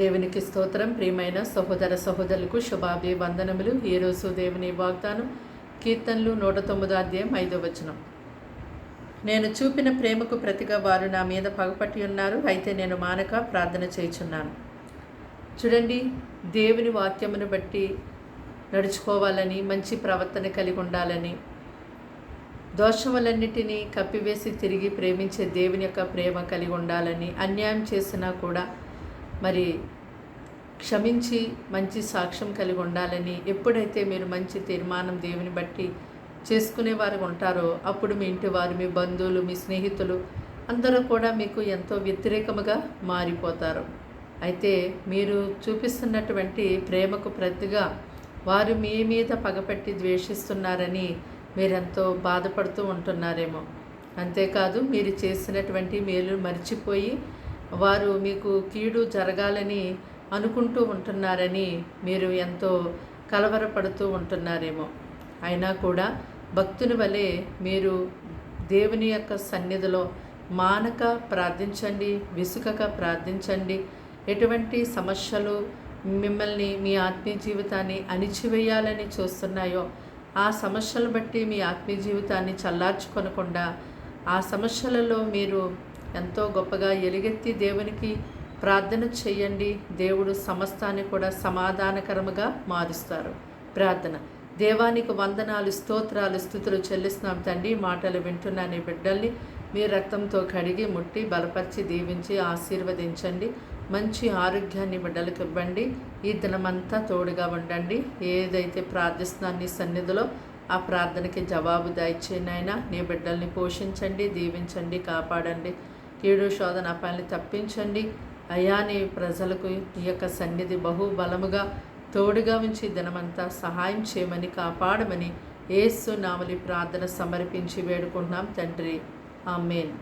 దేవునికి స్తోత్రం. ప్రియమైన సహోదర సహోదరులకు శుభాభివందనములు. ఈరోజు దేవుని వాగ్దానం కీర్తనలు 109:5. నేను చూపిన ప్రేమకు ప్రతిగా వారు నా మీద పగపట్టి ఉన్నారు, అయితే నేను మానక ప్రార్థన చేయుచున్నాను. చూడండి, దేవుని వాక్యమును బట్టి నడుచుకోవాలని, మంచి ప్రవర్తన కలిగి ఉండాలని, దోషములన్నిటినీ కప్పివేసి తిరిగి ప్రేమించే దేవుని యొక్క ప్రేమ కలిగి ఉండాలని, అన్యాయం చేసినా కూడా మరి క్షమించి మంచి సాక్ష్యం కలిగి ఉండాలని, ఎప్పుడైతే మీరు మంచి తీర్మానం దేవుని బట్టి చేసుకునేవారు ఉంటారో అప్పుడు మీ ఇంటి వారు, మీ బంధువులు, మీ స్నేహితులు అందరూ కూడా మీకు ఎంతో వ్యతిరేకముగా మారిపోతారు. అయితే మీరు చూపిస్తున్నటువంటి ప్రేమకు ప్రతిగా వారు మీ మీద పగపెట్టి ద్వేషిస్తున్నారని మీరెంతో బాధపడుతూ ఉంటున్నారేమో. అంతేకాదు, మీరు చేసినటువంటి మేలు మర్చిపోయి వారు మీకు కీడు జరగాలని అనుకుంటూ ఉంటున్నారని మీరు ఎంతో కలవరపడుతూ ఉంటున్నారేమో. అయినా కూడా భక్తుని వలె మీరు దేవుని యొక్క సన్నిధిలో మానక ప్రార్థించండి, విసుకక ప్రార్థించండి. ఎటువంటి సమస్యలు మిమ్మల్ని, మీ ఆత్మీయ జీవితాన్ని అణిచివేయాలని చూస్తున్నాయో ఆ సమస్యలు బట్టి మీ ఆత్మీయ జీవితాన్ని చల్లార్చుకొనకుండా ఆ సమస్యలలో మీరు ఎంతో గొప్పగా ఎలుగెత్తి దేవునికి ప్రార్థన చేయండి. దేవుడు సమస్తాన్ని కూడా సమాధానకరముగా మారుస్తారు. ప్రార్థన. దేవానికి వందనాలు, స్తోత్రాలు, స్తుతులు చెల్లిస్తున్నాం తండ్రి. మాటలు వింటున్న నీ బిడ్డల్ని మీ రక్తంతో కడిగి ముట్టి బలపరిచి దీవించి ఆశీర్వదించండి. మంచి ఆరోగ్యాన్ని బిడ్డలకు ఇవ్వండి. ఈ దినమంతా తోడుగా ఉండండి. ఏదైతే ప్రార్థిస్తున్నాను నీ సన్నిధిలో ఆ ప్రార్థనకి జవాబు దయచేయండి నాయనా. నీ బిడ్డల్ని పోషించండి, దీవించండి, కాపాడండి. కీడు శోధన అపాయాన్ని తప్పించండి అయ్యా. నీ ప్రజలకు ఈ యొక్క సన్నిధి బహుబలముగా తోడుగా ఉంచి దినమంతా సహాయం చేయమని, కాపాడమని యేసు నామములో ప్రార్థన సమర్పించి వేడుకుంటున్నాం తండ్రి. ఆమేన్.